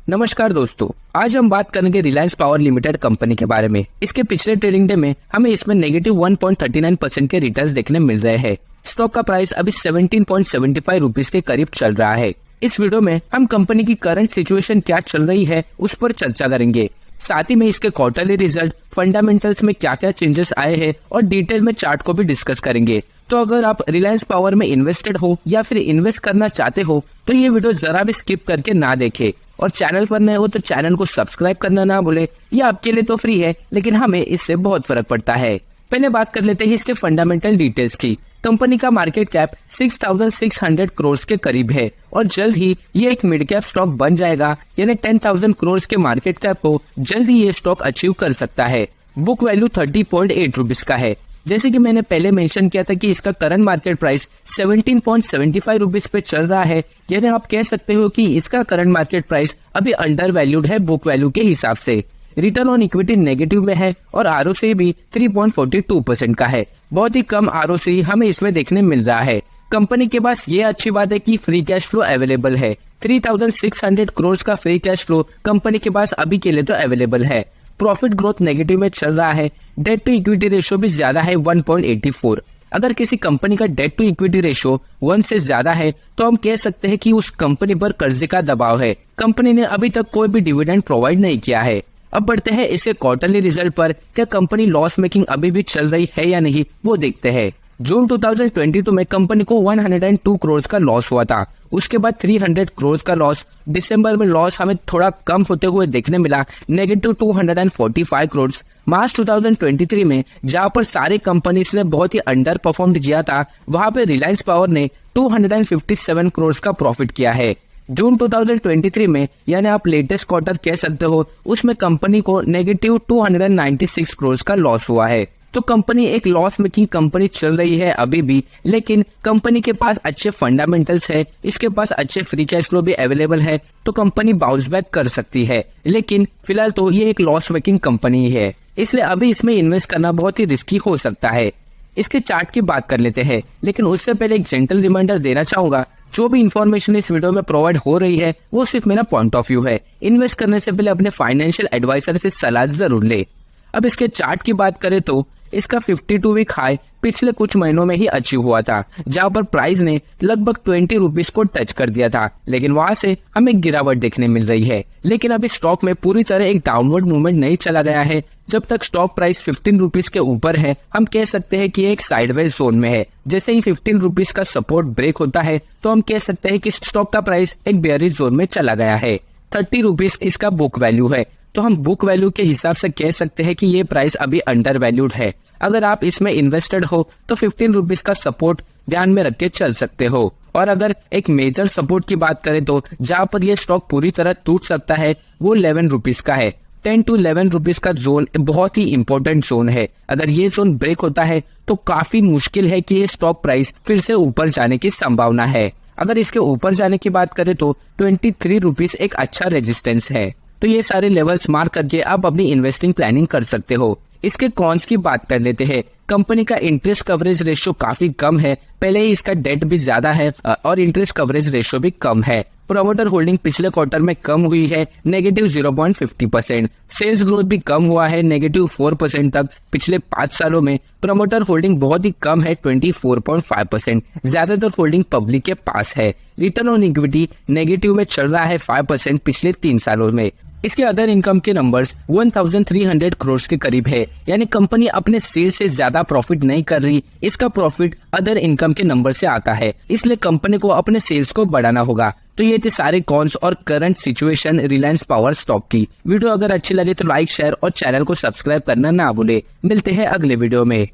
नमस्कार दोस्तों, आज हम बात करेंगे रिलायंस पावर लिमिटेड कंपनी के बारे में। इसके पिछले ट्रेडिंग डे में हमें इसमें नेगेटिव 1.39% के रिटर्न्स देखने मिल रहे हैं। स्टॉक का प्राइस अभी 17.75 रुपीज के करीब चल रहा है। इस वीडियो में हम कंपनी की करंट सिचुएशन क्या चल रही है उस पर चर्चा करेंगे। साथ ही में इसके क्वार्टरली रिजल्ट, फंडामेंटल्स में क्या क्या चेंजेस आए हैं और डिटेल में चार्ट को भी डिस्कस करेंगे। तो अगर आप रिलायंस पावर में इन्वेस्टेड हो या फिर इन्वेस्ट करना चाहते हो तो ये वीडियो जरा भी स्किप करके ना देखें और चैनल पर नए हो तो चैनल को सब्सक्राइब करना ना भूले। ये आपके लिए तो फ्री है लेकिन हमें इससे बहुत फर्क पड़ता है। पहले बात कर लेते हैं इसके फंडामेंटल डिटेल्स की। कंपनी का मार्केट कैप 6,600 करोड़ के करीब है और जल्द ही ये एक मिड कैप स्टॉक बन जाएगा, यानी 10,000 करोड़ के मार्केट कैप को जल्द ही ये स्टॉक अचीव कर सकता है। बुक वैल्यू 30.8 रुपीज का है। जैसे कि मैंने पहले मेंशन किया था कि इसका करंट मार्केट प्राइस 17.75 रुपीज पे चल रहा है, यानी आप कह सकते हो कि इसका करंट मार्केट प्राइस अभी अंडर वैल्यूड है बुक वैल्यू के हिसाब से। रिटर्न ऑन इक्विटी नेगेटिव में है और आरओसी भी 3.42% का है। बहुत ही कम आरओसी हमें इसमें देखने मिल रहा है। कंपनी के पास ये अच्छी बात है कि फ्री कैश फ्लो अवेलेबल है। 3,600 करोड़ का फ्री कैश फ्लो कंपनी के पास अभी के लिए तो अवेलेबल है। प्रॉफिट ग्रोथ नेगेटिव में चल रहा है। डेट टू इक्विटी रेशियो भी ज्यादा है 1.84। अगर किसी कंपनी का डेट टू इक्विटी रेशियो 1 से ज्यादा है तो हम कह सकते हैं कि उस कंपनी पर कर्जे का दबाव है। कंपनी ने अभी तक कोई भी डिविडेंड प्रोवाइड नहीं किया है। अब बढ़ते हैं इसके क्वार्टरली रिजल्ट पर। क्या कंपनी लॉस मेकिंग अभी भी चल रही है या नहीं वो देखते हैं। जून 2022 में कंपनी को 102 करोड़ का लॉस हुआ था। उसके बाद 300 करोड़ का लॉस। दिसंबर में लॉस हमें थोड़ा कम होते हुए देखने मिला, नेगेटिव 245 करोड़। मार्च 2023 में जहां पर सारी कंपनीज ने बहुत ही अंडर परफॉर्म किया था, वहां पे रिलायंस पावर ने 257 करोड़ का प्रॉफिट किया है। जून 2023 में, यानी आप लेटेस्ट क्वार्टर कह सकते हो, उसमें कंपनी को नेगेटिव 296 करोड़ का लॉस हुआ है। तो कंपनी एक लॉस मेकिंग कंपनी चल रही है अभी भी, लेकिन कंपनी के पास अच्छे फंडामेंटल्स है, इसके पास अच्छे फ्री कैश फ्लो भी अवेलेबल है, तो कंपनी बाउंस बैक कर सकती है। लेकिन फिलहाल तो ये एक लॉस मेकिंग कंपनी है, इसलिए अभी इसमें इन्वेस्ट करना बहुत ही रिस्की हो सकता है। इसके चार्ट की बात कर लेते हैं, लेकिन उससे पहले एक जेंटल रिमाइंडर देना चाहूंगा, जो भी इन्फॉर्मेशन इस वीडियो में प्रोवाइड हो रही है वो सिर्फ मेरा पॉइंट ऑफ व्यू है। इन्वेस्ट करने से पहले अपने फाइनेंशियल एडवाइजर से सलाह जरूर ले। अब इसके चार्ट की बात करें तो इसका 52 वीक हाई पिछले कुछ महीनों में ही अचीव हुआ था, जहां पर प्राइस ने लगभग 20 रुपीज को टच कर दिया था, लेकिन वहां से हमें गिरावट देखने मिल रही है। लेकिन अभी स्टॉक में पूरी तरह एक डाउनवर्ड मूवमेंट नहीं चला गया है। जब तक स्टॉक प्राइस 15 रुपीज के ऊपर है, हम कह सकते हैं कि एक साइडवेज जोन में है। जैसे ही 15 रुपीज का सपोर्ट ब्रेक होता है तो हम कह सकते हैं कि स्टॉक का प्राइस एक बेयरिश जोन में चला गया है। 30 रुपीज इसका बुक वैल्यू है, तो हम बुक वैल्यू के हिसाब से कह सकते हैं कि ये प्राइस अभी अंडर वैल्यूड है। अगर आप इसमें इन्वेस्टेड हो तो 15 रुपीज का सपोर्ट ध्यान में रख के चल सकते हो। और अगर एक मेजर सपोर्ट की बात करें तो जहां पर ये स्टॉक पूरी तरह टूट सकता है वो 11 रुपीज का है। 10 to 11 रुपीज का जोन बहुत ही इंपॉर्टेंट जोन है। अगर ये जोन ब्रेक होता है तो काफी मुश्किल है कि ये स्टॉक प्राइस फिर से ऊपर जाने की संभावना है। अगर इसके ऊपर जाने की बात करें तो 23 रुपीज एक अच्छा रेजिस्टेंस है। तो ये सारे लेवल्स मार्क करके आप अपनी इन्वेस्टिंग प्लानिंग कर सकते हो। इसके कॉन्स की बात कर लेते हैं। कंपनी का इंटरेस्ट कवरेज रेशियो काफी कम है। पहले ही इसका डेट भी ज्यादा है और इंटरेस्ट कवरेज रेशियो भी कम है। प्रोमोटर होल्डिंग पिछले क्वार्टर में कम हुई है, नेगेटिव 0.50%। सेल्स ग्रोथ भी कम हुआ है, नेगेटिव 4% तक पिछले 5 सालों में। प्रमोटर होल्डिंग बहुत ही कम है, 24.5%। ज्यादातर होल्डिंग पब्लिक के पास है। रिटर्न ऑन इक्विटी नेगेटिव में चल रहा है 5% पिछले 3 सालों में। इसके अदर इनकम के नंबर्स 1300 करोड़ के करीब है, यानी कंपनी अपने सेल से ज्यादा प्रॉफिट नहीं कर रही। इसका प्रॉफिट अदर इनकम के नंबर से आता है, इसलिए कंपनी को अपने सेल्स को बढ़ाना होगा। तो ये थे सारे कॉन्स और current situation Reliance power stock की। वीडियो अगर अच्छी लगे तो लाइक, शेयर और चैनल को सब्सक्राइब करना ना भूले। मिलते हैं अगले वीडियो में।